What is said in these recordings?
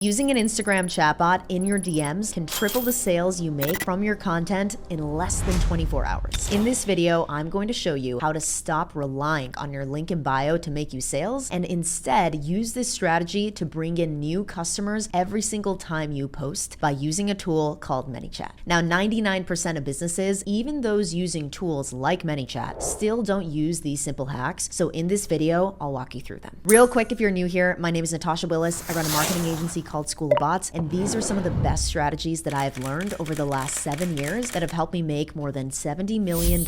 Using an Instagram chatbot in your DMs can triple the sales you make from your content in less than 24 hours. In this video, I'm going to show you how to stop relying on your link in bio to make you sales and instead use this strategy to bring in new customers every single time you post by using a tool called ManyChat. Now, 99% of businesses, even those using tools like ManyChat, still don't use these simple hacks. So in this video, I'll walk you through them. Real quick, if you're new here, my name is Natasha Willis. I run a marketing agency called School of Bots, and these are some of the best strategies that I have learned over the last 7 years that have helped me make more than $70 million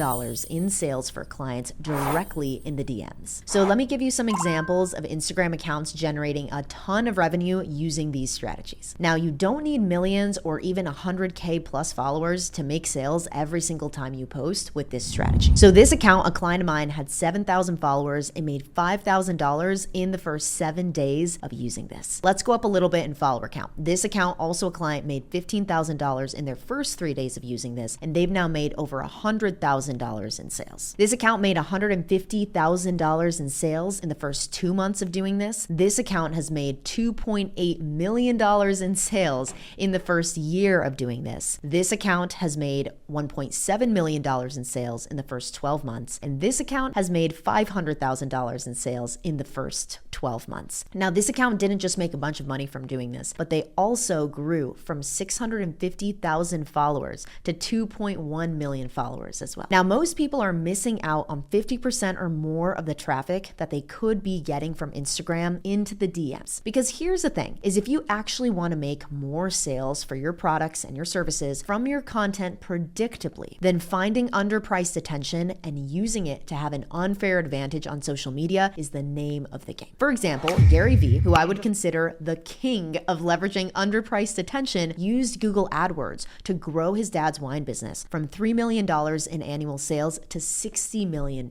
in sales for clients directly in the DMs. So let me give you some examples of Instagram accounts generating a ton of revenue using these strategies. Now, you don't need millions or even 100K plus followers to make sales every single time you post with this strategy. So this account, a client of mine, had 7,000 followers and made $5,000 in the first 7 days of using this. Let's go up a little bit in follower count. This account, also a client, made $15,000 in their first 3 days of using this, and they've now made over $100,000 in sales. This account made $150,000 in sales in the first 2 months of doing this. This account has made $2.8 million in sales in the first year of doing this. This account has made $1.7 million in sales in the first 12 months, and this account has made $500,000 in sales in the first 12 months. Now, this account didn't just make a bunch of money from doing this, but they also grew from 650,000 followers to 2.1 million followers as well. Now, most people are missing out on 50% or more of the traffic that they could be getting from Instagram into the DMs. Because here's the thing, is if you actually want to make more sales for your products and your services from your content predictably, then finding underpriced attention and using it to have an unfair advantage on social media is the name of the game. For example, Gary Vee, who I would consider the king of leveraging underpriced attention, used Google AdWords to grow his dad's wine business from $3 million in annual sales to $60 million.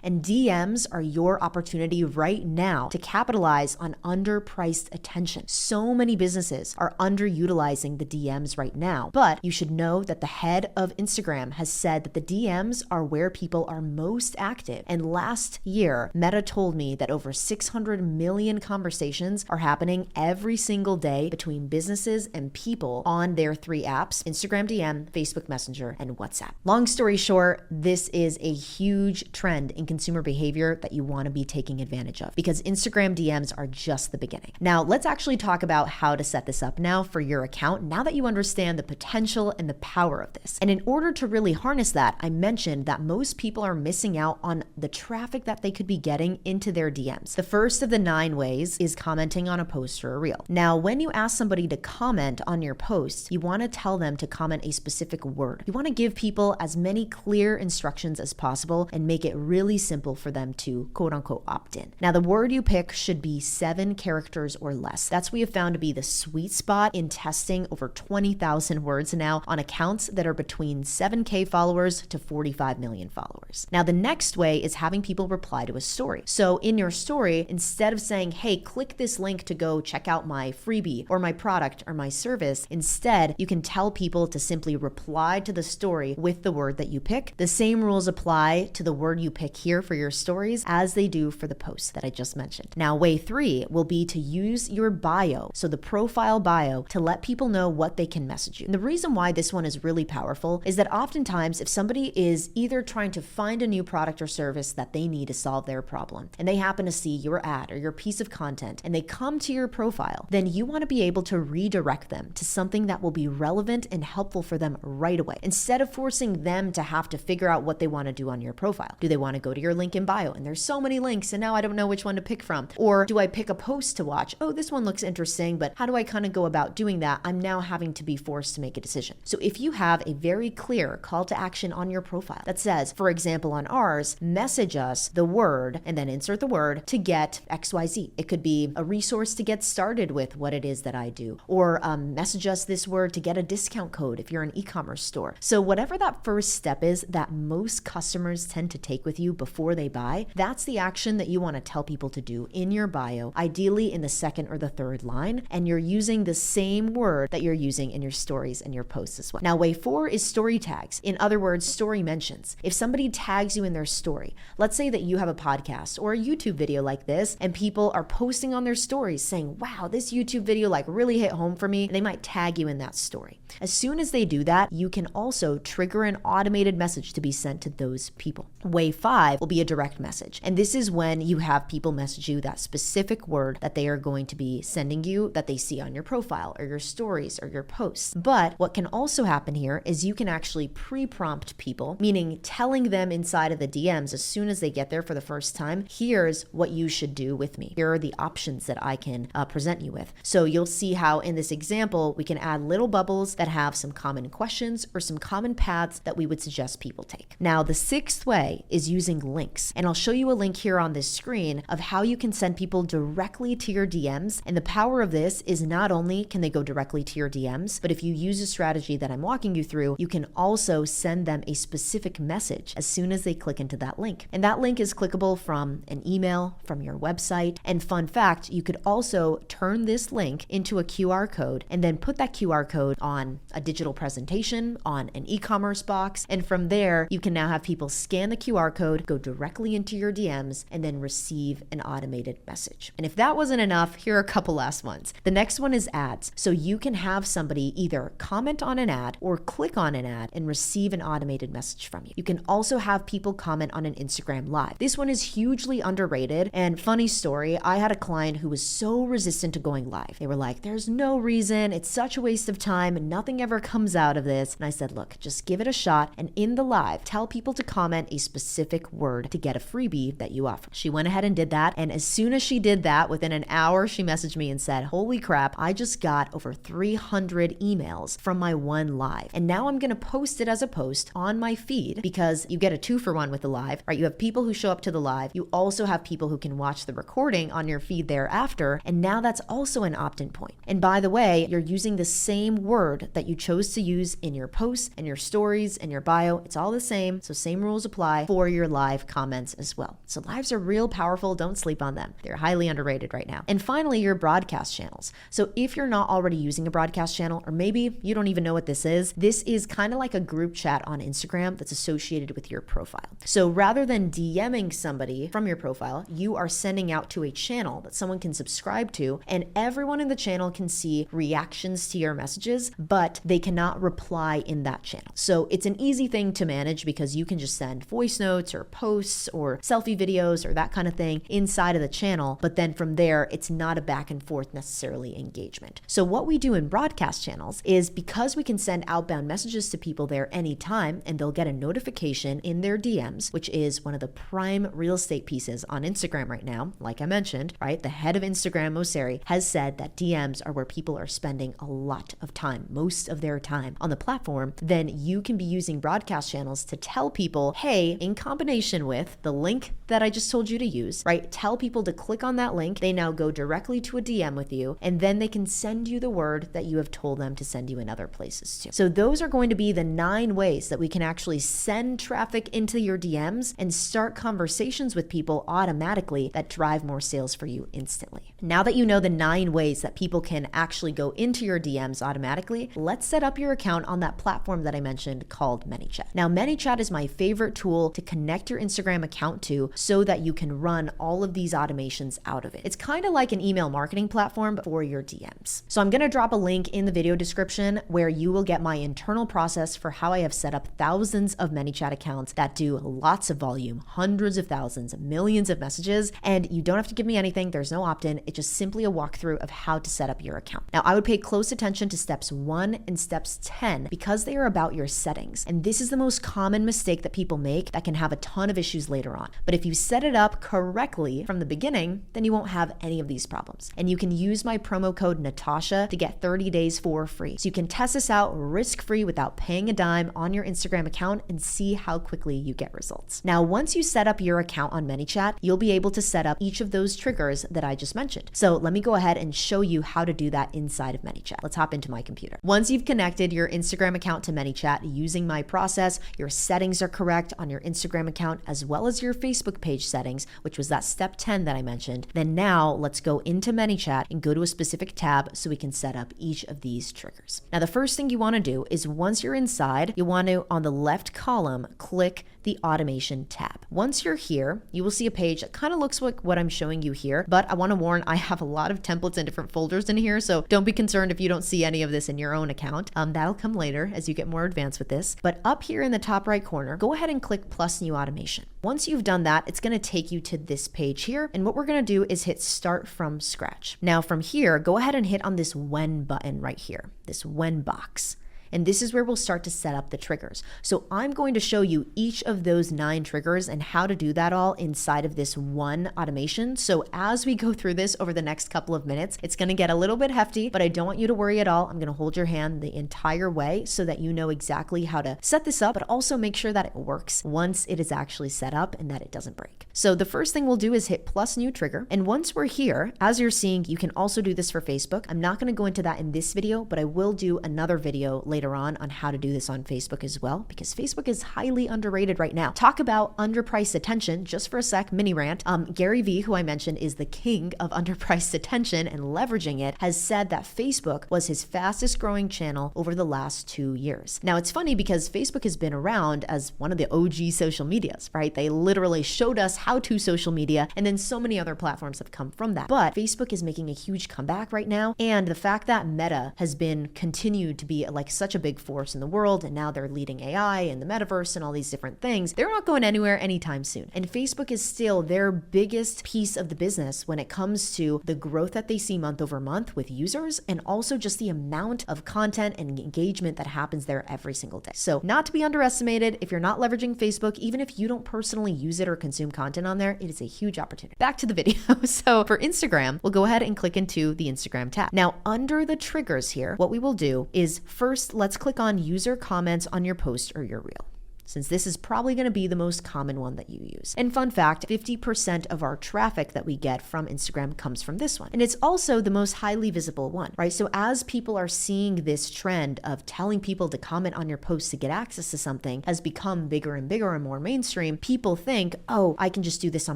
And DMs are your opportunity right now to capitalize on underpriced attention. So many businesses are underutilizing the DMs right now, but you should know that the head of Instagram has said that the DMs are where people are most active. And last year, Meta told me that over 600 million conversations are happening every single day between businesses and people on their 3 apps: Instagram DM, Facebook Messenger, and WhatsApp. Long story short, this is a huge trend in consumer behavior that you want to be taking advantage of because Instagram DMs are just the beginning. Now, let's actually talk about how to set this up now for your account, now that you understand the potential and the power of this. And in order to really harness that, I mentioned that most people are missing out on the traffic that they could be getting into their DMs. The first of the 9 ways is commenting on a post or a reel. Now, when you ask somebody to comment on your post, you want to tell them to comment a specific word. You want to give people as many clear instructions as possible and make it really simple for them to quote unquote opt in. Now, the word you pick should be 7 characters or less. That's what we have found to be the sweet spot in testing over 20,000 words now on accounts that are between 7K followers to 45 million followers. Now, the next way is having people reply to a story. So in your story, instead of saying, hey, click this link to go check out my freebie or my product or my service, instead, you can tell people to simply reply to the story with the word that you pick. The same rules apply to the word you pick here for your stories as they do for the post that I just mentioned. Now, way 3 will be to use your bio, so the profile bio, to let people know what they can message you. And the reason why this one is really powerful is that oftentimes if somebody is either trying to find a new product or service that they need to solve their problem, and they happen to see your ad or your piece of content, and they come to your profile, then you want to be able to redirect them to something that will be relevant and helpful for them right away, instead of forcing them to have to figure out what they want to do on your profile. Do they want to go to your link in bio? And there's so many links, and now I don't know which one to pick from. Or do I pick a post to watch? Oh, this one looks interesting, but how do I kind of go about doing that? I'm now having to be forced to make a decision. So if you have a very clear call to action on your profile that says, for example, on ours, message us the word, and then insert the word to get XYZ. It could be a resource to get started with what it is that I do, or message us this word to get a discount code if you're an e-commerce store. So whatever that first step is that most customers tend to take with you before they buy, that's the action that you want to tell people to do in your bio, ideally in the 2nd or the 3rd line, and you're using the same word that you're using in your stories and your posts as well. Now, way 4 is story tags. In other words, story mentions. If somebody tags you in their story, let's say that you have a podcast or a YouTube video like this, and people are posting on their stories saying, wow, this YouTube video like really hit home for me, and they might tag you in that story. As soon as they do that, you can also trigger an automated message to be sent to those people. Way 5 will be a direct message. And this is when you have people message you that specific word that they are going to be sending you that they see on your profile or your stories or your posts. But what can also happen here is you can actually pre-prompt people, meaning telling them inside of the DMs as soon as they get there for the first time, here's what you should do with me. Here are the options that I can present you with. So you'll see how in this example, we can add little bubbles that have some common questions or some common paths that we would suggest people take. Now, the 6th way is using links. And I'll show you a link here on this screen of how you can send people directly to your DMs. And the power of this is not only can they go directly to your DMs, but if you use a strategy that I'm walking you through, you can also send them a specific message as soon as they click into that link. And that link is clickable from an email, from your website. And fun fact, you could also turn this link into a QR code and then put that QR code on a digital presentation, on an e-commerce box. And from there, you can now have people scan the QR code, go directly into your DMs, and then receive an automated message. And if that wasn't enough, here are a couple last ones. The next one is ads. So you can have somebody either comment on an ad or click on an ad and receive an automated message from you. You can also have people comment on an Instagram live. This one is hugely underrated. And funny story, I had a client who was so resistant to going live. They were like, there's no reason, it's such a waste of time, and nothing ever comes out of this. And I said, look, just give it a shot. And in the live, tell people to comment a specific word to get a freebie that you offer. She went ahead and did that. And as soon as she did that, within an hour, she messaged me and said, holy crap, I just got over 300 emails from my one live. And now I'm going to post it as a post on my feed because you get a 2-for-1 with the live, right? You have people who show up to the live. You also have people who can watch the recording on your feed thereafter. And now that's also an opt-in point. And by the way, you're using the same word that you chose to use in your posts and your stories and your bio. It's all the same. So same rules apply for your live comments as well. So lives are real powerful. Don't sleep on them. They're highly underrated right now. And finally, your broadcast channels. So if you're not already using a broadcast channel, or maybe you don't even know what this is kind of like a group chat on Instagram that's associated with your profile. So rather than DMing somebody from your profile, you are sending out to a channel that someone can subscribe to, and everyone in the channel can see reactions to your messages, but they cannot reply in that channel. So it's an easy thing to manage because you can just send voice notes or posts or selfie videos or that kind of thing inside of the channel. But then from there, it's not a back and forth necessarily engagement. So what we do in broadcast channels is because we can send outbound messages to people there anytime and they'll get a notification in their DMs, which is one of the prime real estate pieces on Instagram right now. Like I mentioned, right? The head of Instagram, Mosseri, has said that DMs are where people are spending a lot of time, most of their time on the platform. Then you can be using broadcast channels to tell people, hey, in combination with the link that I just told you to use, right? Tell people to click on that link. They now go directly to a DM with you, and then they can send you the word that you have told them to send you in other places too. So those are going to be the 9 ways that we can actually send traffic into your DMs and start conversations with people automatically that drive more sales for you instantly. Now that you know the 9 ways that people can actually go into your DMs automatically, let's set up your account on that platform that I mentioned called ManyChat. Now, ManyChat is my favorite tool to connect your Instagram account to so that you can run all of these automations out of it. It's kind of like an email marketing platform for your DMs. So I'm going to drop a link in the video description where you will get my internal process for how I have set up thousands of ManyChat accounts that do lots of volume, hundreds of thousands, millions of messages, and you don't have to give me anything. There's no opt-in. It's just simply a walkthrough of how to set up your account. Now, I would pay close attention to steps 1 and steps 10 because they are about your settings. And this is the most common mistake that people make that can have a ton of issues later on. But if you set it up correctly from the beginning, then you won't have any of these problems. And you can use my promo code Natasha to get 30 days for free. So you can test this out risk-free without paying a dime on your Instagram account and see how quickly you get results. Now, once you set up your account on ManyChat, you'll be able to set up each of those triggers that I just mentioned. So let me go ahead and show you how to do that inside of ManyChat. Let's hop into my computer. Once you've connected your Instagram account to ManyChat using my process, your settings are correct on your Instagram account as well as your Facebook page settings, which was that step 10 that I mentioned. Then now let's go into ManyChat and go to a specific tab so we can set up each of these triggers. Now, the first thing you want to do is once you're inside, you want to, on the left column, click the automation tab. Once you're here, you will see a page that kind of looks like what I'm showing you here, but I want to warn, I have a lot of template notes and different folders in here. So don't be concerned if you don't see any of this in your own account. That'll come later as you get more advanced with this. But up here in the top right corner, go ahead and click plus new automation. Once you've done that, it's going to take you to this page here. And what we're going to do is hit start from scratch. Now from here, go ahead and hit on this when button right here, this when box. And this is where we'll start to set up the triggers. So I'm going to show you each of those 9 triggers and how to do that all inside of this one automation. So as we go through this over the next couple of minutes, it's going to get a little bit hefty, but I don't want you to worry at all. I'm going to hold your hand the entire way so that you know exactly how to set this up, but also make sure that it works once it is actually set up and that it doesn't break. So the first thing we'll do is hit plus new trigger. And once we're here, as you're seeing, you can also do this for Facebook. I'm not going to go into that in this video, but I will do another video later on how to do this on Facebook as well, because Facebook is highly underrated right now. Talk about underpriced attention, just for a sec, mini rant. Gary Vee, who I mentioned is the king of underpriced attention and leveraging it, has said that Facebook was his fastest growing channel over the last 2 years. Now it's funny because Facebook has been around as one of the OG social medias, right? They literally showed us how to social media, and then so many other platforms have come from that. But Facebook is making a huge comeback right now, and the fact that Meta has been continued to be like such a big force in the world, and now they're leading AI and the metaverse and all these different things, they're not going anywhere anytime soon. And Facebook is still their biggest piece of the business when it comes to the growth that they see month over month with users, and also just the amount of content and engagement that happens there every single day. So not to be underestimated, if you're not leveraging Facebook, even if you don't personally use it or consume content on there, it is a huge opportunity. Back to the video. So for Instagram, we'll go ahead and click into the Instagram tab. Now under the triggers here, what we will do is first, let's click on user comments on your post or your reel, since this is probably going to be the most common one that you use. And fun fact, 50% of our traffic that we get from Instagram comes from this one. And it's also the most highly visible one, right? So as people are seeing this trend of telling people to comment on your post to get access to something has become bigger and bigger and more mainstream, people think, oh, I can just do this on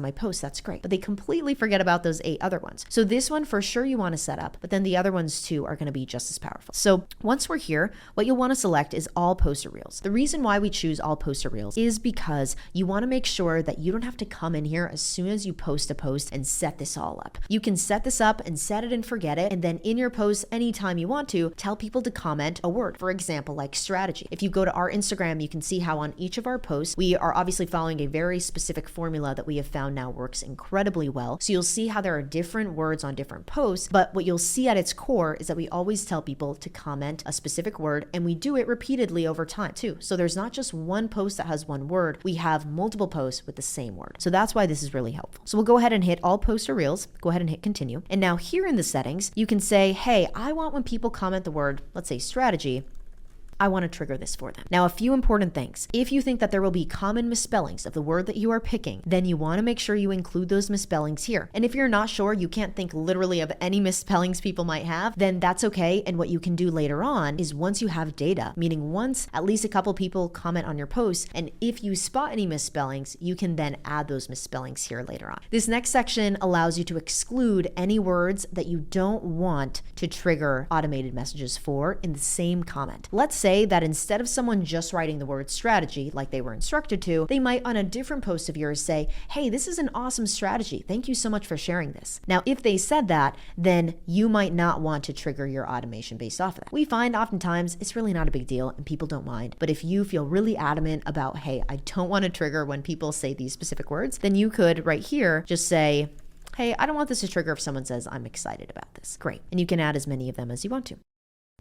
my post. That's great. But they completely forget about those 8 other ones. So this one for sure you want to set up, but then the other ones too are going to be just as powerful. So once we're here, what you'll want to select is all poster reels. The reason why we choose all poster reels is because you want to make sure that you don't have to come in here as soon as you post a post and set this all up. You can set this up and set it and forget it, and then in your post anytime you want to tell people to comment a word, for example like strategy. If you go to our Instagram, you can see how on each of our posts we are obviously following a very specific formula that we have found now works incredibly well. So you'll see how there are different words on different posts, but what you'll see at its core is that we always tell people to comment a specific word, and we do it repeatedly over time too. So there's not just one post that has one word, we have multiple posts with the same word. So that's why this is really helpful. So we'll go ahead and hit all posts or reels, go ahead and hit continue. And now here in the settings, you can say, hey, I want when people comment the word, let's say strategy, I want to trigger this for them. Now, a few important things. If you think that there will be common misspellings of the word that you are picking, then you want to make sure you include those misspellings here. And if you're not sure, you can't think literally of any misspellings people might have, then that's okay. And what you can do later on is once you have data, meaning once at least a couple people comment on your post, and if you spot any misspellings, you can then add those misspellings here later on. This next section allows you to exclude any words that you don't want to trigger automated messages for in the same comment. Let's say that instead of someone just writing the word strategy like they were instructed to, they might on a different post of yours say, hey, this is an awesome strategy. Thank you so much for sharing this. Now, if they said that, then you might not want to trigger your automation based off of that. We find oftentimes it's really not a big deal and people don't mind. But if you feel really adamant about, hey, I don't want to trigger when people say these specific words, then you could right here just say, hey, I don't want this to trigger if someone says I'm excited about this. Great. And you can add as many of them as you want to.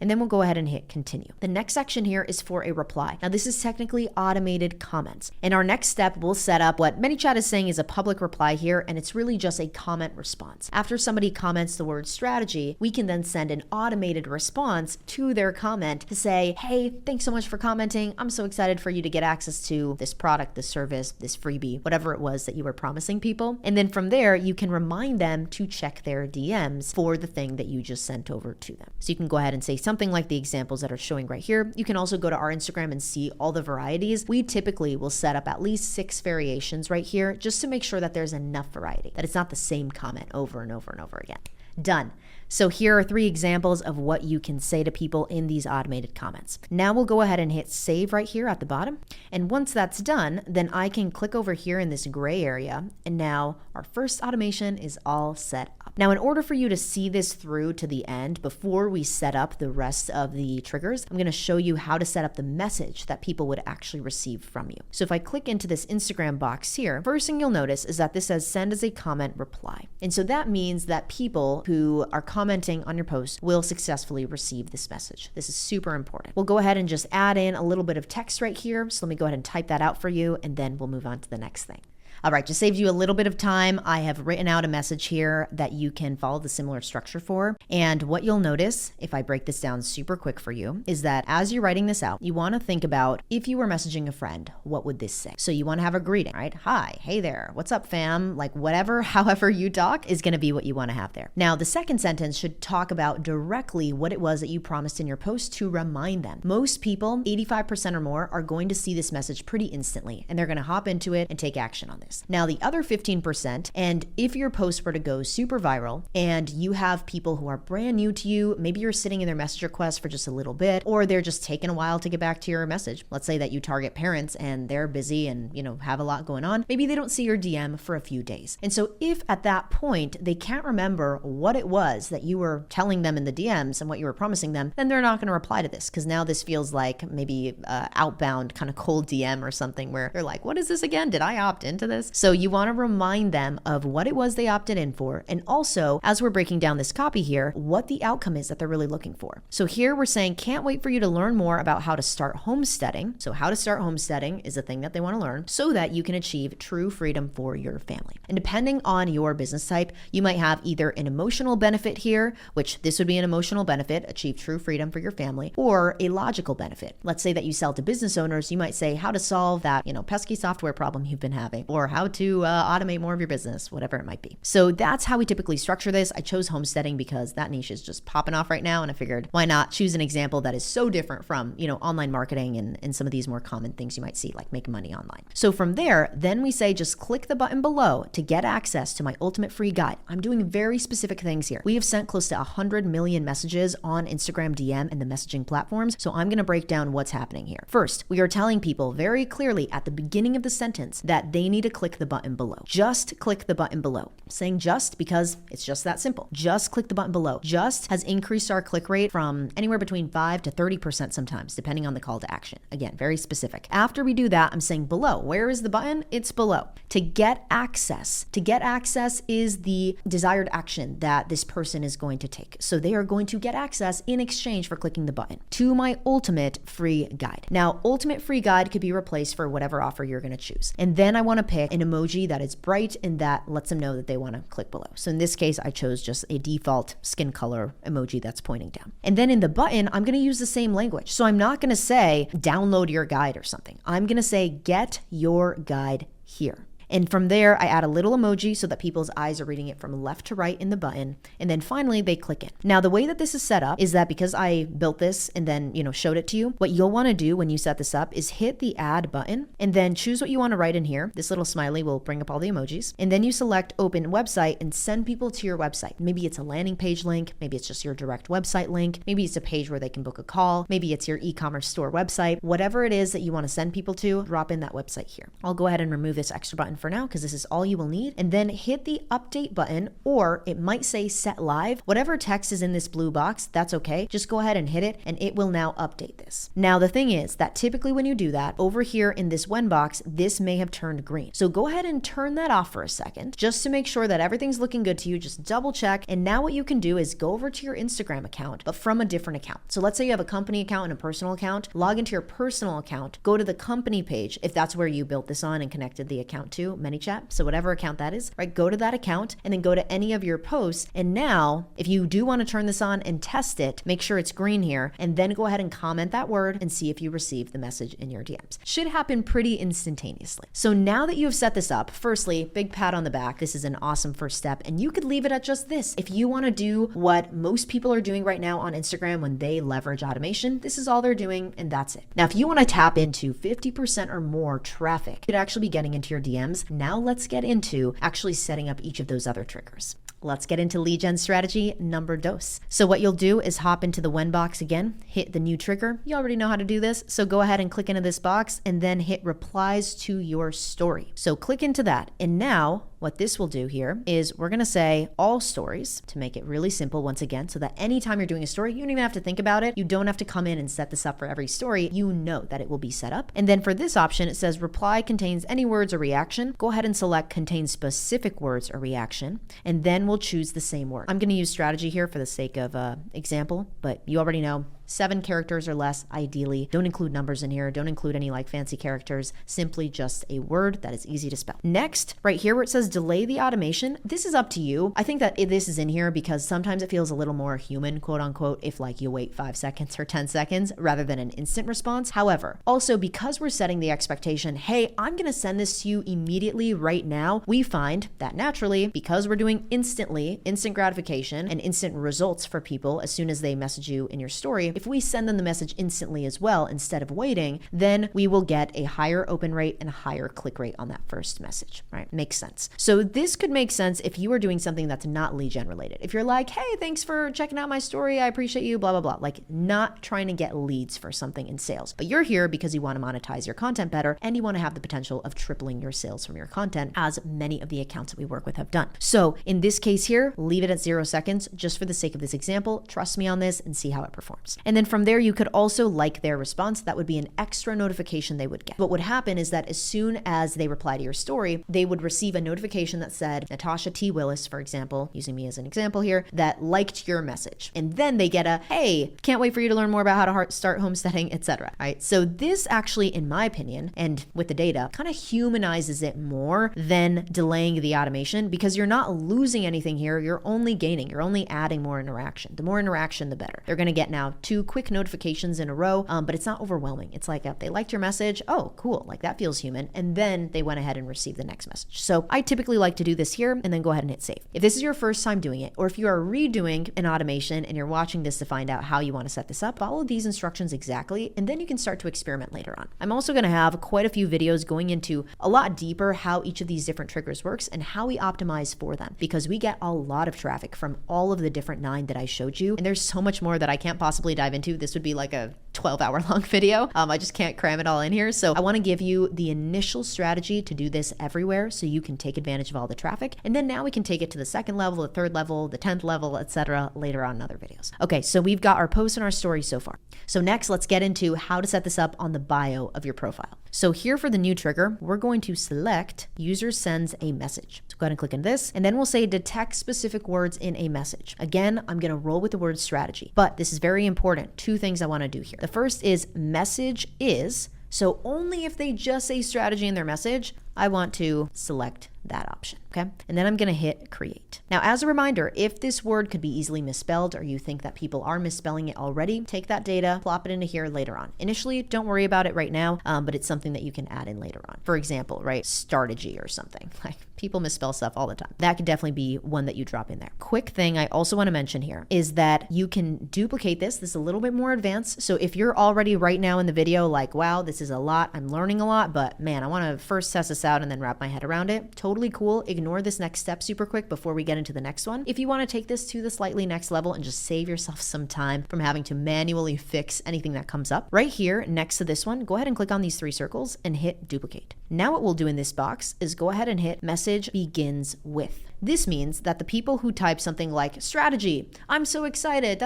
And then we'll go ahead and hit continue. The next section here is for a reply. Now this is technically automated comments. In our next step, we'll set up what ManyChat is saying is a public reply here, and it's really just a comment response. After somebody comments the word strategy, we can then send an automated response to their comment to say, hey, thanks so much for commenting. I'm so excited for you to get access to this product, this service, this freebie, whatever it was that you were promising people. And then from there, you can remind them to check their DMs for the thing that you just sent over to them. So you can go ahead and say something like the examples that are showing right here. You can also go to our Instagram and see all the varieties. We typically will set up at least 6 variations right here just to make sure that there's enough variety, that it's not the same comment over and over and over again. Done. So here are 3 examples of what you can say to people in these automated comments. Now we'll go ahead and hit save right here at the bottom. And once that's done, then I can click over here in this gray area. And now our first automation is all set up. Now, in order for you to see this through to the end, before we set up the rest of the triggers, I'm going to show you how to set up the message that people would actually receive from you. So if I click into this Instagram box here, first thing you'll notice is that this says send as a comment reply. And so that means that people who are commenting on your post will successfully receive this message. This is super important. We'll go ahead and just add in a little bit of text right here. So let me go ahead and type that out for you, and then we'll move on to the next thing. All right, just saved you a little bit of time. I have written out a message here that you can follow the similar structure for. And what you'll notice, if I break this down super quick for you, is that as you're writing this out, you want to think about if you were messaging a friend, what would this say? So you want to have a greeting, right? Hi, hey there, what's up, fam? Like whatever, however you talk is going to be what you want to have there. Now, the second sentence should talk about directly what it was that you promised in your post to remind them. Most people, 85% or more, are going to see this message pretty instantly, and they're going to hop into it and take action on this. Now, the other 15%, and if your post were to go super viral and you have people who are brand new to you, maybe you're sitting in their message request for just a little bit, or they're just taking a while to get back to your message. Let's say that you target parents and they're busy and, have a lot going on. Maybe they don't see your DM for a few days. And so if at that point they can't remember what it was that you were telling them in the DMs and what you were promising them, then they're not going to reply to this, because now this feels like maybe outbound kind of cold DM or something where they're like, what is this again? Did I opt into this? So you want to remind them of what it was they opted in for. And also, as we're breaking down this copy here, what the outcome is that they're really looking for. So here we're saying, can't wait for you to learn more about how to start homesteading. So how to start homesteading is a thing that they want to learn so that you can achieve true freedom for your family. And depending on your business type, you might have either an emotional benefit here, which this would be an emotional benefit, achieve true freedom for your family, or a logical benefit. Let's say that you sell to business owners, you might say how to solve that, pesky software problem you've been having, or how to automate more of your business, whatever it might be. So that's how we typically structure this. I chose homesteading because that niche is just popping off right now, and I figured why not choose an example that is so different from, online marketing and some of these more common things you might see, like making money online. So from there, then we say just click the button below to get access to my ultimate free guide. I'm doing very specific things here. We have sent close to 100 million messages on Instagram DM and the messaging platforms, so I'm going to break down what's happening here. First, we are telling people very clearly at the beginning of the sentence that they need to click the button below. Just click the button below. I'm saying just because it's just that simple. Just click the button below. Just has increased our click rate from anywhere between 5 to 30% sometimes, depending on the call to action. Again, very specific. After we do that, I'm saying below. Where is the button? It's below. To get access. To get access is the desired action that this person is going to take. So they are going to get access in exchange for clicking the button to my ultimate free guide. Now, ultimate free guide could be replaced for whatever offer you're going to choose. And then I want to pick an emoji that is bright and that lets them know that they want to click below. So in this case, I chose just a default skin color emoji that's pointing down. And then in the button, I'm going to use the same language. So I'm not going to say download your guide or something. I'm going to say get your guide here. And from there, I add a little emoji so that people's eyes are reading it from left to right in the button. And then finally, they click it. Now, the way that this is set up is that because I built this and then, showed it to you, what you'll want to do when you set this up is hit the add button and then choose what you want to write in here. This little smiley will bring up all the emojis. And then you select open website and send people to your website. Maybe it's a landing page link. Maybe it's just your direct website link. Maybe it's a page where they can book a call. Maybe it's your e-commerce store website. Whatever it is that you want to send people to, drop in that website here. I'll go ahead and remove this extra button for now because this is all you will need. And then hit the update button, or it might say set live. Whatever text is in this blue box, that's okay. Just go ahead and hit it and it will now update this. Now, the thing is that typically when you do that, over here in this when box, this may have turned green. So go ahead and turn that off for a second, just to make sure that everything's looking good to you. Just double check. And now what you can do is go over to your Instagram account, but from a different account. So let's say you have a company account and a personal account. Log into your personal account, go to the company page, if that's where you built this on and connected the account to ManyChat. So whatever account that is, right? Go to that account and then go to any of your posts. And now, if you do want to turn this on and test it, make sure it's green here, and then go ahead and comment that word and see if you receive the message in your DMs. Should happen pretty instantaneously. So now that you have set this up, firstly, big pat on the back. This is an awesome first step, and you could leave it at just this. If you want to do what most people are doing right now on Instagram when they leverage automation, this is all they're doing, and that's it. Now, if you want to tap into 50% or more traffic, you could actually be getting into your DMs. Now let's get into actually setting up each of those other triggers. Let's get into lead gen strategy number dos. So what you'll do is hop into the when box again, hit the new trigger. You already know how to do this. So go ahead and click into this box and then hit replies to your story. So click into that. And now what this will do here is we're going to say all stories to make it really simple once again, so that anytime you're doing a story, you don't even have to think about it. You don't have to come in and set this up for every story. You know that it will be set up. And then for this option, it says reply contains any words or reaction. Go ahead and select contains specific words or reaction, and then we'll choose the same word. I'm going to use strategy here for the sake of example, but you already know 7 characters or less, ideally. Don't include numbers in here. Don't include any like fancy characters. Simply just a word that is easy to spell. Next, right here where it says delay the automation, this is up to you. I think that this is in here because sometimes it feels a little more human, quote unquote, if like you wait 5 seconds or 10 seconds rather than an instant response. However, also because we're setting the expectation, hey, I'm going to send this to you immediately right now, we find that naturally, because we're doing instant gratification and instant results for people as soon as they message you in your story, if we send them the message instantly as well, instead of waiting, then we will get a higher open rate and a higher click rate on that first message, right? Makes sense. So this could make sense if you are doing something that's not lead gen related. If you're like, hey, thanks for checking out my story, I appreciate you, blah, blah, blah. Like not trying to get leads for something in sales, but you're here because you want to monetize your content better and you want to have the potential of tripling your sales from your content, as many of the accounts that we work with have done. So in this case here, leave it at 0 seconds just for the sake of this example. Trust me on this and see how it performs. And then from there, you could also like their response. That would be an extra notification they would get. What would happen is that as soon as they reply to your story, they would receive a notification that said, Natasha T. Willis, for example, using me as an example here, that liked your message. And then they get a, hey, can't wait for you to learn more about how to start homesteading, etc. Right? So this actually, in my opinion, and with the data, kind of humanizes it more than delaying the automation, because you're not losing anything here. You're only gaining. You're only adding more interaction. The more interaction, the better. They're going to get now 2 quick notifications in a row, but it's not overwhelming. It's like they liked your message. Oh, cool. Like that feels human. And then they went ahead and received the next message. So I typically like to do this here and then go ahead and hit save. If this is your first time doing it, or if you are redoing an automation and you're watching this to find out how you want to set this up, follow these instructions exactly, and then you can start to experiment later on. I'm also going to have quite a few videos going into a lot deeper how each of these different triggers works and how we optimize for them, because we get a lot of traffic from all of the different 9 that I showed you. And there's so much more that I can't possibly dive into. This would be like a 12-hour long video. I just can't cram it all in here. So I want to give you the initial strategy to do this everywhere so you can take advantage of all the traffic. And then now we can take it to the 2nd level, the 3rd level, the 10th level, etc. later on in other videos. Okay, so we've got our post and our story so far. So next, let's get into how to set this up on the bio of your profile. So here for the new trigger, we're going to select user sends a message. So go ahead and click on this, and then we'll say detect specific words in a message. Again, I'm going to roll with the word strategy, but this is very important. 2 things I want to do here. The first is message is, so only if they just say strategy in their message, I want to select that option, okay? And then I'm gonna hit create. Now, as a reminder, if this word could be easily misspelled or you think that people are misspelling it already, take that data, plop it into here later on. Initially, don't worry about it right now, but it's something that you can add in later on. For example, right, strategy or something. Like people misspell stuff all the time. That could definitely be one that you drop in there. Quick thing I also wanna mention here is that you can duplicate this. This is a little bit more advanced. So if you're already right now in the video like, wow, this is a lot, I'm learning a lot, but man, I wanna first test this out and then wrap my head around it. Totally cool. Ignore this next step super quick before we get into the next one. If you want to take this to the slightly next level and just save yourself some time from having to manually fix anything that comes up, right here next to this one, go ahead and click on these 3 circles and hit duplicate. Now what we'll do in this box is go ahead and hit message begins with. This means that the people who type something like strategy, I'm so excited,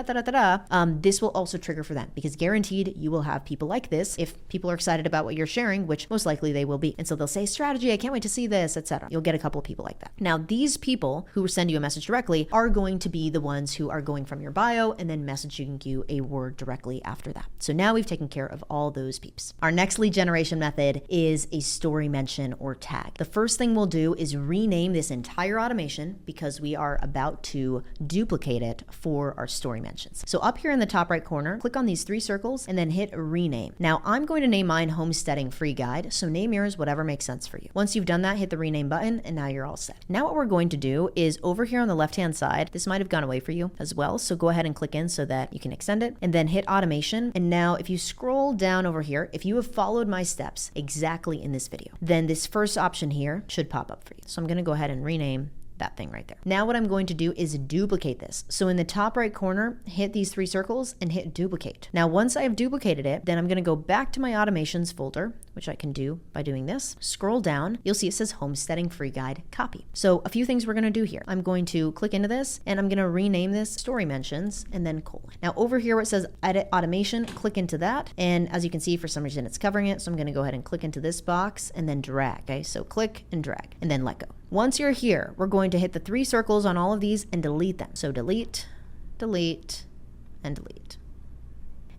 this will also trigger for them, because guaranteed you will have people like this if people are excited about what you're sharing, which most likely they will be. And so they'll say strategy, I can't wait to see this, etc. You'll get a couple of people like that. Now, these people who send you a message directly are going to be the ones who are going from your bio and then messaging you a word directly after that. So now we've taken care of all those peeps. Our next lead generation method is a story mention or tag. The first thing we'll do is rename this entire automation because we are about to duplicate it for our story mentions. So up here in the top right corner, click on these 3 circles and then hit rename. Now I'm going to name mine Homesteading Free Guide, so name yours whatever makes sense for you. Once you've done that, hit the rename button and now you're all set. Now what we're going to do is over here on the left-hand side, this might have gone away for you as well, so go ahead and click in so that you can extend it and then hit automation. And now if you scroll down over here, if you have followed my steps exactly in this video, then this first option here should pop up for you. So I'm going to go ahead and rename that thing right there. Now what I'm going to do is duplicate this. So in the top right corner, hit these 3 circles and hit duplicate. Now once I've duplicated it, then I'm going to go back to my automations folder, which I can do by doing this. Scroll down, you'll see it says homesteading free guide copy. So a few things we're going to do here. I'm going to click into this and I'm going to rename this story mentions and then colon. Now over here where it says edit automation, click into that. And as you can see, for some reason it's covering it. So I'm going to go ahead and click into this box and then drag. Okay, so click and drag and then let go. Once you're here, we're going to hit the 3 circles on all of these and delete them. So delete, delete, and delete.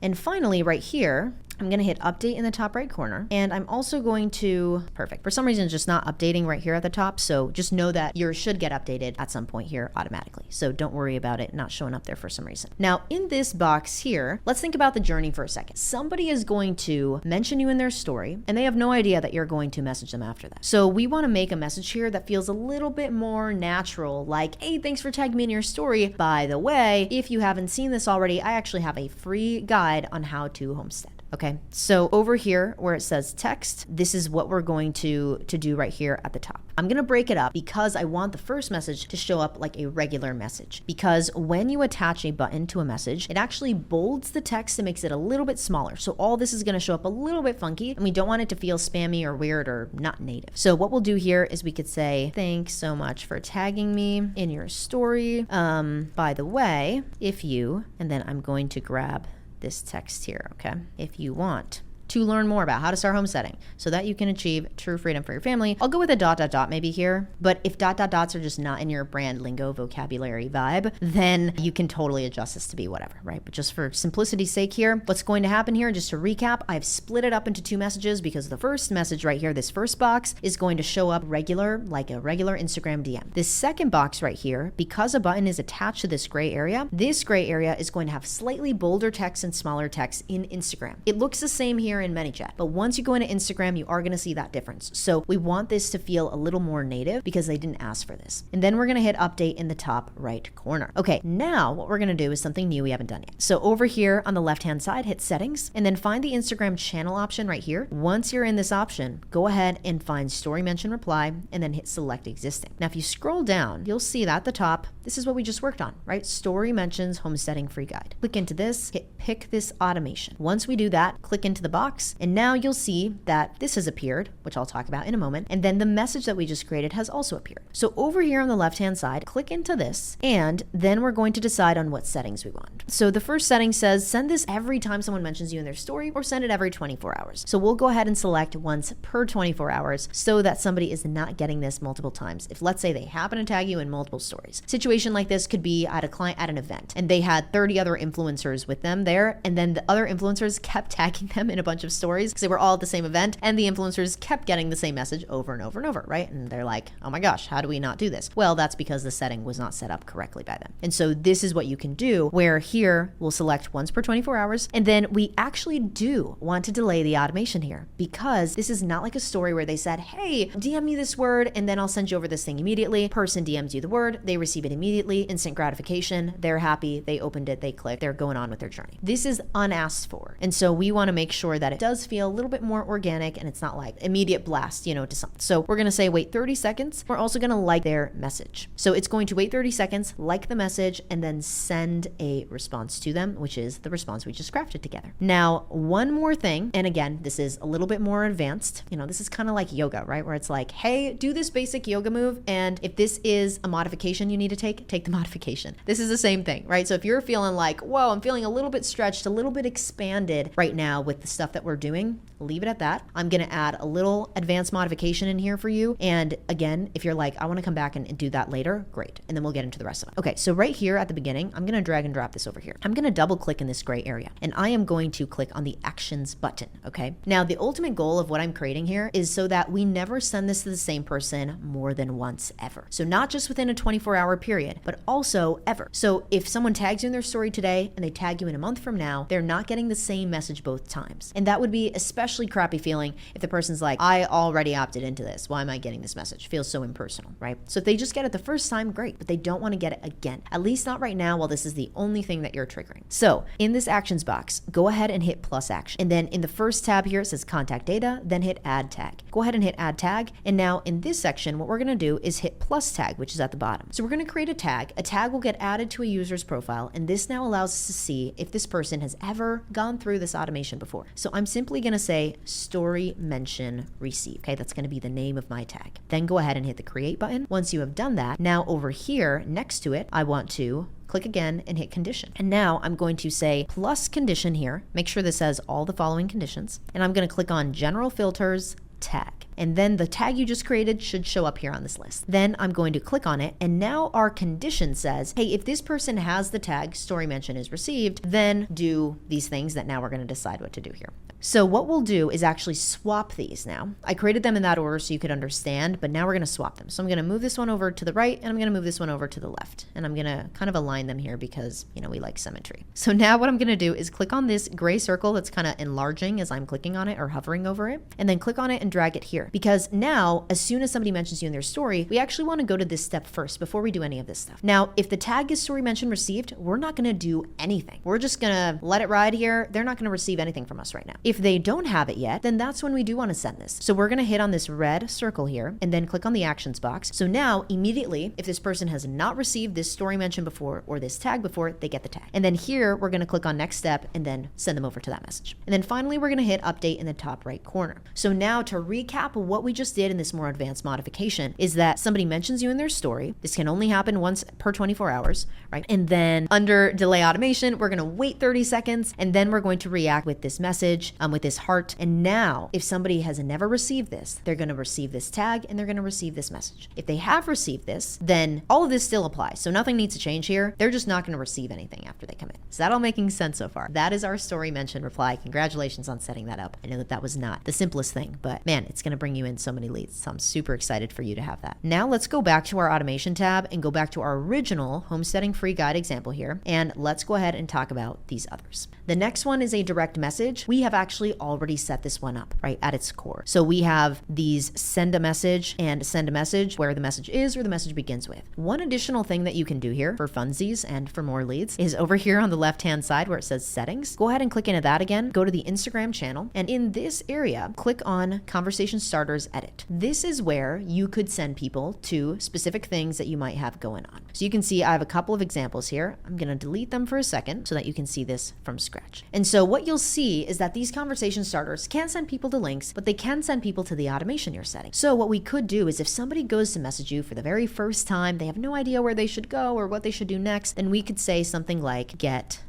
And finally, right here, I'm going to hit update in the top right corner. And I'm also going to, perfect. For some reason, it's just not updating right here at the top. So just know that yours should get updated at some point here automatically. So don't worry about it not showing up there for some reason. Now in this box here, let's think about the journey for a second. Somebody is going to mention you in their story and they have no idea that you're going to message them after that. So we want to make a message here that feels a little bit more natural, like, hey, thanks for tagging me in your story. By the way, if you haven't seen this already, I actually have a free guide on how to homestead. Okay, so over here where it says text, this is what we're going to do right here at the top. I'm gonna break it up because I want the first message to show up like a regular message. Because when you attach a button to a message, it actually bolds the text and makes it a little bit smaller. So all this is gonna show up a little bit funky and we don't want it to feel spammy or weird or not native. So what we'll do here is we could say, thanks so much for tagging me in your story. By the way, if you, and then I'm going to grab this text here, okay? If you want to learn more about how to start homesteading so that you can achieve true freedom for your family, I'll go with a ... maybe here. But if ... are just not in your brand lingo vocabulary vibe, then you can totally adjust this to be whatever, right? But just for simplicity's sake here, what's going to happen here, just to recap, I've split it up into 2 messages because the first message right here, this first box, is going to show up regular, like a regular Instagram DM. This second box right here, because a button is attached to this gray area is going to have slightly bolder text and smaller text in Instagram. It looks the same here in ManyChat, but once you go into Instagram, you are going to see that difference. So we want this to feel a little more native because they didn't ask for this. And then we're going to hit update in the top right corner. Okay, now what we're going to do is something new we haven't done yet. So over here on the left-hand side, hit settings and then find the Instagram channel option right here. Once you're in this option, go ahead and find story mention reply and then hit select existing. Now, if you scroll down, you'll see that at the top, this is what we just worked on, right? Story mentions homesteading free guide. Click into this, hit pick this automation. Once we do that, click into the box and now you'll see that this has appeared, which I'll talk about in a moment. And then the message that we just created has also appeared. So over here on the left-hand side, click into this, and then we're going to decide on what settings we want. So the first setting says send this every time someone mentions you in their story or send it every 24 hours. So we'll go ahead and select once per 24 hours so that somebody is not getting this multiple times. If let's say they happen to tag you in multiple stories. Situation like this could be at a client at an event and they had 30 other influencers with them there, and then the other influencers kept tagging them in a bunch of stories because they were all at the same event and the influencers kept getting the same message over and over and over, right? And they're like, oh my gosh, how do we not do this? Well, that's because the setting was not set up correctly by them. And so this is what you can do, where here we'll select once per 24 hours. And then we actually do want to delay the automation here because this is not like a story where they said, hey, DM me this word and then I'll send you over this thing immediately. Person DMs you the word, they receive it immediately, instant gratification, they're happy, they opened it, they clicked, they're going on with their journey. This is unasked for. And so we want to make sure that it does feel a little bit more organic and it's not like immediate blast, to something. So we're going to say wait 30 seconds. We're also going to like their message. So it's going to wait 30 seconds, like the message, and then send a response to them, which is the response we just crafted together. Now, one more thing, and again, this is a little bit more advanced. This is kind of like yoga, right? Where it's like, hey, do this basic yoga move. And if this is a modification you need to take the modification. This is the same thing, right? So if you're feeling like, whoa, I'm feeling a little bit stretched, a little bit expanded right now with the stuff that we're doing, leave it at that. I'm going to add a little advanced modification in here for you. And again, if you're like, I want to come back and do that later, great. And then we'll get into the rest of it. Okay, so right here at the beginning, I'm going to drag and drop this over here. I'm going to double click in this gray area and I am going to click on the actions button. Okay. Now the ultimate goal of what I'm creating here is so that we never send this to the same person more than once ever. So not just within a 24-hour period. period, but also ever. So if someone tags you in their story today and they tag you in a month from now, they're not getting the same message both times. And that would be especially crappy feeling if the person's like, I already opted into this. Why am I getting this message? Feels so impersonal, right? So if they just get it the first time, great, but they don't want to get it again. At least not right now while this is the only thing that you're triggering. So in this actions box, go ahead and hit plus action. And then in the first tab here, it says contact data, then hit add tag. Go ahead and hit add tag. And now in this section, what we're going to do is hit plus tag, which is at the bottom. So we're going to create a tag. A tag will get added to a user's profile. And this now allows us to see if this person has ever gone through this automation before. So I'm simply going to say story mention received. Okay, that's going to be the name of my tag. Then go ahead and hit the create button. Once you have done that, now over here next to it, I want to click again and hit condition. And now I'm going to say plus condition here. Make sure this says all the following conditions. And I'm going to click on general filters tag. And then the tag you just created should show up here on this list. Then I'm going to click on it. And now our condition says, hey, if this person has the tag story mention is received, then do these things that now we're going to decide what to do here. So what we'll do is actually swap these now. I created them in that order so you could understand, but now we're going to swap them. So I'm going to move this one over to the right and I'm going to move this one over to the left. And I'm going to kind of align them here because, you know, we like symmetry. So now what I'm going to do is click on this gray circle that's kind of enlarging as I'm clicking on it or hovering over it, and then click on it and drag it here. Because now, as soon as somebody mentions you in their story, we actually want to go to this step first before we do any of this stuff. Now, if the tag is story mention received, we're not going to do anything. We're just going to let it ride here. They're not going to receive anything from us right now. If they don't have it yet, then that's when we do want to send this. So we're going to hit on this red circle here and then click on the actions box. So now immediately, if this person has not received this story mention before or this tag before, they get the tag. And then here, we're going to click on next step and then send them over to that message. And then finally, we're going to hit update in the top right corner. So now to recap what we just did in this more advanced modification is that somebody mentions you in their story. This can only happen once per 24 hours, right? And then under delay automation, we're going to wait 30 seconds and then we're going to react with this message, with this heart. And now if somebody has never received this, they're going to receive this tag and they're going to receive this message. If they have received this, then all of this still applies. So nothing needs to change here. They're just not going to receive anything after they come in. Is that all making sense so far? That is our story mention reply. Congratulations on setting that up. I know that was not the simplest thing, but man, it's going to bring you in so many leads. So I'm super excited for you to have that. Now let's go back to our automation tab and go back to our original homesteading free guide example here. And let's go ahead and talk about these others. The next one is a direct message. We have actually already set this one up, right, at its core. So we have these send a message and send a message where the message is or the message begins with. One additional thing that you can do here for funsies and for more leads is over here on the left-hand side where it says settings. Go ahead and click into that again. Go to the Instagram channel. And in this area, click on conversation starters edit. This is where you could send people to specific things that you might have going on. So you can see I have a couple of examples here. I'm going to delete them for a second so that you can see this from scratch. And so what you'll see is that these conversation starters can't send people to links, but they can send people to the automation you're setting. So what we could do is if somebody goes to message you for the very first time, they have no idea where they should go or what they should do next, then we could say something like get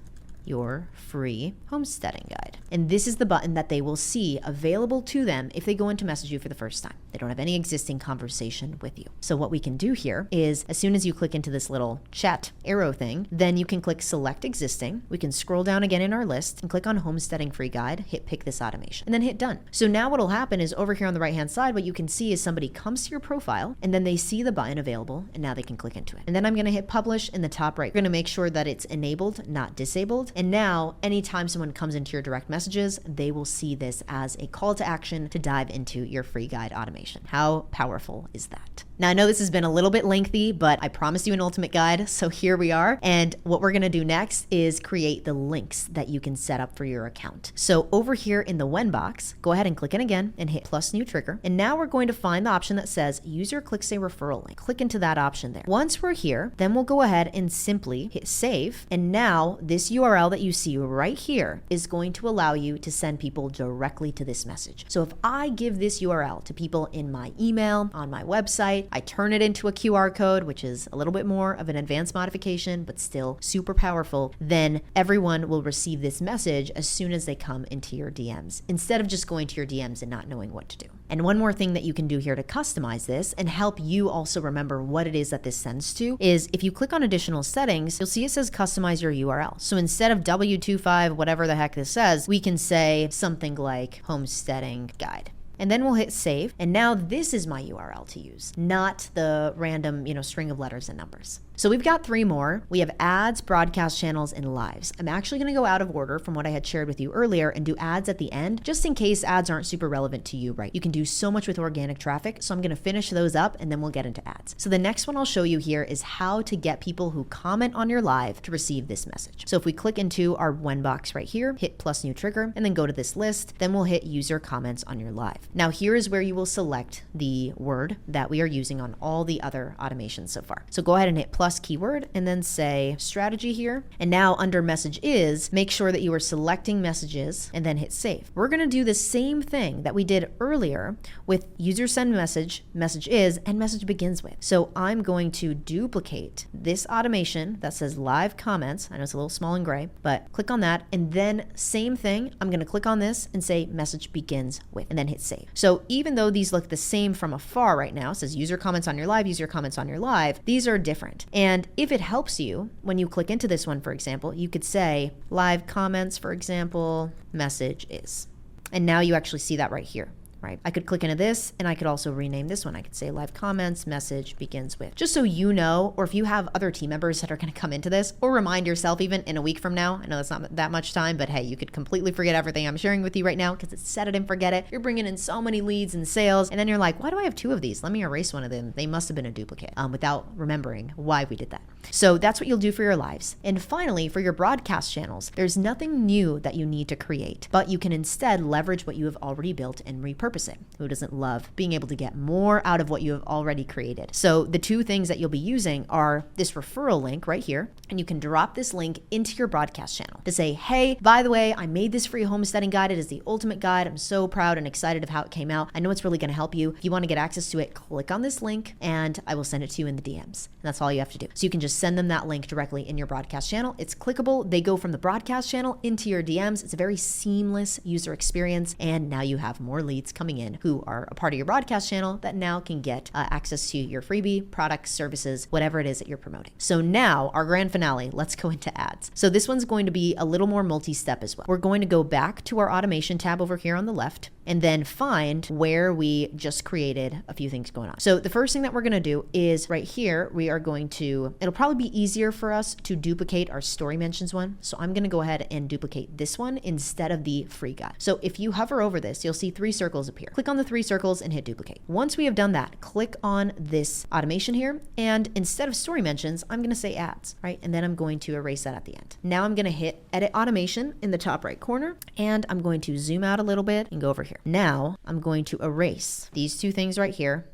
your free homesteading guide. And this is the button that they will see available to them if they go in to message you for the first time. They don't have any existing conversation with you. So what we can do here is as soon as you click into this little chat arrow thing, then you can click select existing. We can scroll down again in our list and click on homesteading free guide, hit pick this automation, and then hit done. So now what'll happen is over here on the right hand side, what you can see is somebody comes to your profile and then they see the button available and now they can click into it. And then I'm going to hit publish in the top right. We're going to make sure that it's enabled, not disabled. And now anytime someone comes into your direct messages, they will see this as a call to action to dive into your free guide automation. How powerful is that? Now, I know this has been a little bit lengthy, but I promised you an ultimate guide. So here we are. And what we're going to do next is create the links that you can set up for your account. So over here in the when box, go ahead and click in again and hit plus new trigger. And now we're going to find the option that says user clicks a referral link. Click into that option there. Once we're here, then we'll go ahead and simply hit save. And now this URL that you see right here is going to allow you to send people directly to this message. So if I give this URL to people in my email, on my website, I turn it into a QR code, which is a little bit more of an advanced modification, but still super powerful, then everyone will receive this message as soon as they come into your DMs, instead of just going to your DMs and not knowing what to do. And one more thing that you can do here to customize this and help you also remember what it is that this sends to is if you click on additional settings, you'll see it says customize your URL. So instead of W25, whatever the heck this says, we can say something like homesteading guide. And then we'll hit save. And now this is my URL to use, not the random, string of letters and numbers. So we've got 3 more. We have ads, broadcast channels, and lives. I'm actually going to go out of order from what I had shared with you earlier and do ads at the end, just in case ads aren't super relevant to you, right? You can do so much with organic traffic. So I'm going to finish those up and then we'll get into ads. So the next one I'll show you here is how to get people who comment on your live to receive this message. So if we click into our when box right here, hit plus new trigger, and then go to this list, then we'll hit user comments on your live. Now here is where you will select the word that we are using on all the other automations so far. So go ahead and hit plus keyword and then say strategy here. And now under message is, make sure that you are selecting messages and then hit save. We're going to do the same thing that we did earlier with user send message, message is, and message begins with. So I'm going to duplicate this automation that says live comments. I know it's a little small and gray, but click on that. And then same thing, I'm going to click on this and say message begins with, and then hit save. So even though these look the same from afar right now, it says user comments on your live, user comments on your live, these are different. And if it helps you, when you click into this one, for example, you could say live comments, for example, message is. And now you actually see that right here. Right? I could click into this and I could also rename this one. I could say live comments, message begins with. Just so you know, or if you have other team members that are going to come into this, or remind yourself even in a week from now. I know that's not that much time, but hey, you could completely forget everything I'm sharing with you right now because it's set it and forget it. You're bringing in so many leads and sales, and then you're like, why do I have 2 of these? Let me erase one of them. They must have been a duplicate without remembering why we did that. So that's what you'll do for your lives. And finally, for your broadcast channels, there's nothing new that you need to create, but you can instead leverage what you have already built and repurpose it. Who doesn't love being able to get more out of what you have already created? So the 2 things that you'll be using are this referral link right here, and you can drop this link into your broadcast channel to say, hey, by the way, I made this free homesteading guide. It is the ultimate guide. I'm so proud and excited of how it came out. I know it's really going to help you. If you want to get access to it, click on this link and I will send it to you in the DMs. And that's all you have to do. So you can just send them that link directly in your broadcast channel. It's clickable. They go from the broadcast channel into your DMs. It's a very seamless user experience. And now you have more leads coming in who are a part of your broadcast channel that now can get access to your freebie, products, services, whatever it is that you're promoting. So now our grand finale, let's go into ads. So this one's going to be a little more multi-step as well. We're going to go back to our automation tab over here on the left and then find where we just created a few things going on. So the first thing that we're going to do is right here, we are going to, it'll probably be easier for us to duplicate our story mentions one. So I'm going to go ahead and duplicate this one instead of the free guide. So if you hover over this, you'll see 3 circles appear. Click on the 3 circles and hit duplicate. Once we have done that, click on this automation here. And instead of story mentions, I'm going to say ads, right? And then I'm going to erase that at the end. Now I'm going to hit edit automation in the top right corner, and I'm going to zoom out a little bit and go over here. Now I'm going to erase these 2 things right here.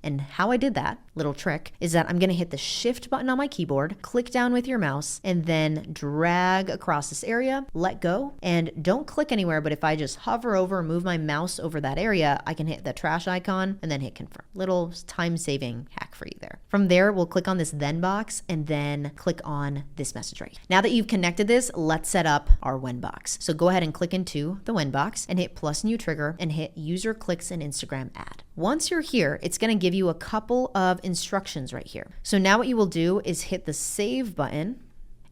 And how I did that, little trick, is that I'm going to hit the shift button on my keyboard, click down with your mouse, and then drag across this area, let go, and don't click anywhere, but if I just hover over and move my mouse over that area, I can hit the trash icon and then hit confirm. Little time-saving hack for you there. From there, we'll click on this then box and then click on this message right here. Now that you've connected this, let's set up our when box. So go ahead and click into the when box and hit plus new trigger and hit user clicks in Instagram ad. Once you're here, it's going to give you a couple of instructions right here. So now what you will do is hit the save button.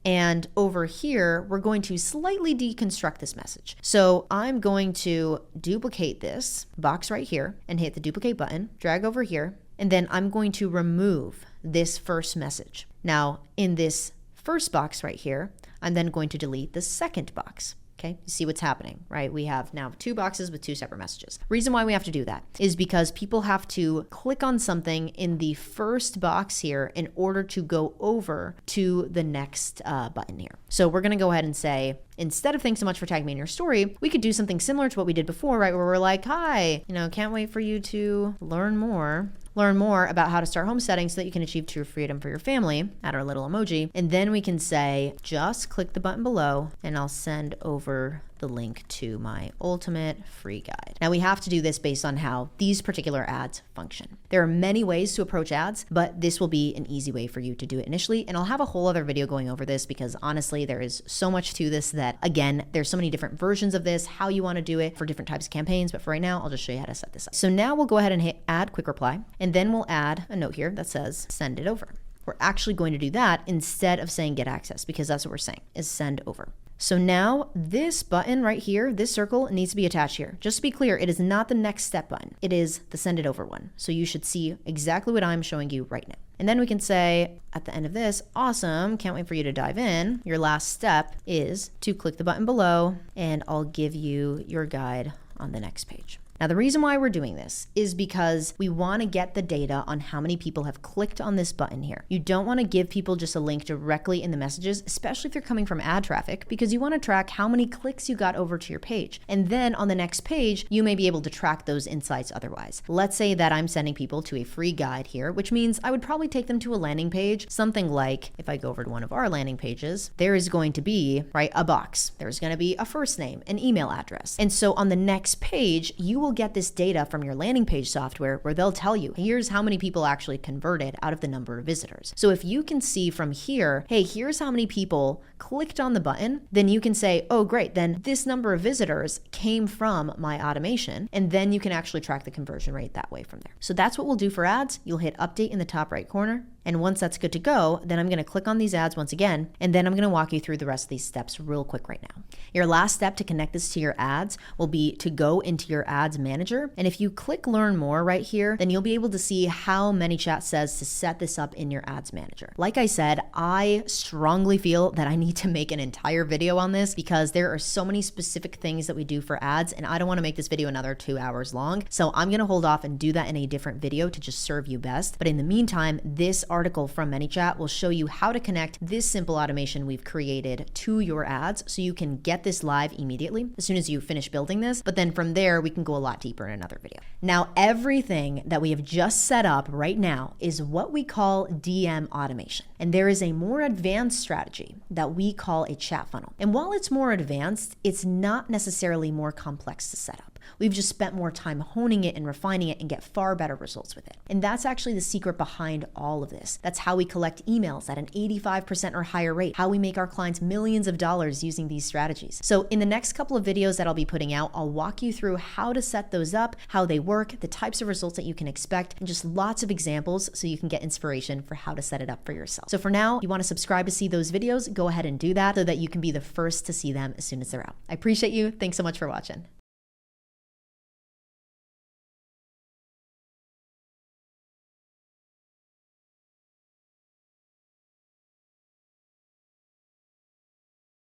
And over here, we're going to slightly deconstruct this message. So I'm going to duplicate this box right here and hit the duplicate button, drag over here, and then I'm going to remove this first message. Now, in this first box right here, I'm then going to delete the second box. Okay, you see what's happening, right? We have now 2 boxes with 2 separate messages. Reason why we have to do that is because people have to click on something in the first box here in order to go over to the next button here. So we're going to go ahead and say, instead of thanks so much for tagging me in your story, we could do something similar to what we did before, right? Where we're like, hi, can't wait for you to learn more about how to start homesteading so that you can achieve true freedom for your family. Add our little emoji. And then we can say, just click the button below and I'll send over the link to my ultimate free guide. Now we have to do this based on how these particular ads function. There are many ways to approach ads, but this will be an easy way for you to do it initially. And I'll have a whole other video going over this because honestly, there is so much to this that, again, there's so many different versions of this, how you want to do it for different types of campaigns. But for right now, I'll just show you how to set this up. So now we'll go ahead and hit add quick reply, and then we'll add a note here that says send it over. We're actually going to do that instead of saying get access because that's what we're saying is send over. So now this button right here, this circle needs to be attached here. Just to be clear, it is not the next step button. It is the send it over one. So you should see exactly what I'm showing you right now. And then we can say at the end of this, awesome, can't wait for you to dive in. Your last step is to click the button below and I'll give you your guide on the next page. Now, the reason why we're doing this is because we want to get the data on how many people have clicked on this button here. You don't want to give people just a link directly in the messages, especially if they're coming from ad traffic, because you want to track how many clicks you got over to your page. And then on the next page, you may be able to track those insights otherwise. Let's say that I'm sending people to a free guide here, which means I would probably take them to a landing page, something like if I go over to one of our landing pages, there is going to be, right, a box. There's going to be a first name, an email address. And so on the next page, you will get this data from your landing page software where they'll tell you, here's how many people actually converted out of the number of visitors. So if you can see from here, hey, here's how many people clicked on the button, then you can say, oh, great, then this number of visitors came from my automation. And then you can actually track the conversion rate that way from there. So that's what we'll do for ads. You'll hit update in the top right corner. And once that's good to go, then I'm going to click on these ads once again, and then I'm going to walk you through the rest of these steps real quick right now. Your last step to connect this to your ads will be to go into your ads manager. And if you click learn more right here, then you'll be able to see how ManyChat says to set this up in your ads manager. Like I said, I strongly feel that I need to make an entire video on this because there are so many specific things that we do for ads, and I don't want to make this video another 2 hours long. So I'm going to hold off and do that in a different video to just serve you best. But in the meantime, this article from ManyChat will show you how to connect this simple automation we've created to your ads so you can get this live immediately as soon as you finish building this. But then from there, we can go a lot deeper in another video. Now, everything that we have just set up right now is what we call DM automation. And there is a more advanced strategy that we call a chat funnel. And while it's more advanced, it's not necessarily more complex to set up. We've just spent more time honing it and refining it and get far better results with it. And that's actually the secret behind all of this. That's how we collect emails at an 85% or higher rate, how we make our clients millions of dollars using these strategies. So in the next couple of videos that I'll be putting out, I'll walk you through how to set those up, how they work, the types of results that you can expect, and just lots of examples so you can get inspiration for how to set it up for yourself. So for now, if you want to subscribe to see those videos, go ahead and do that so that you can be the first to see them as soon as they're out. I appreciate you. Thanks so much for watching.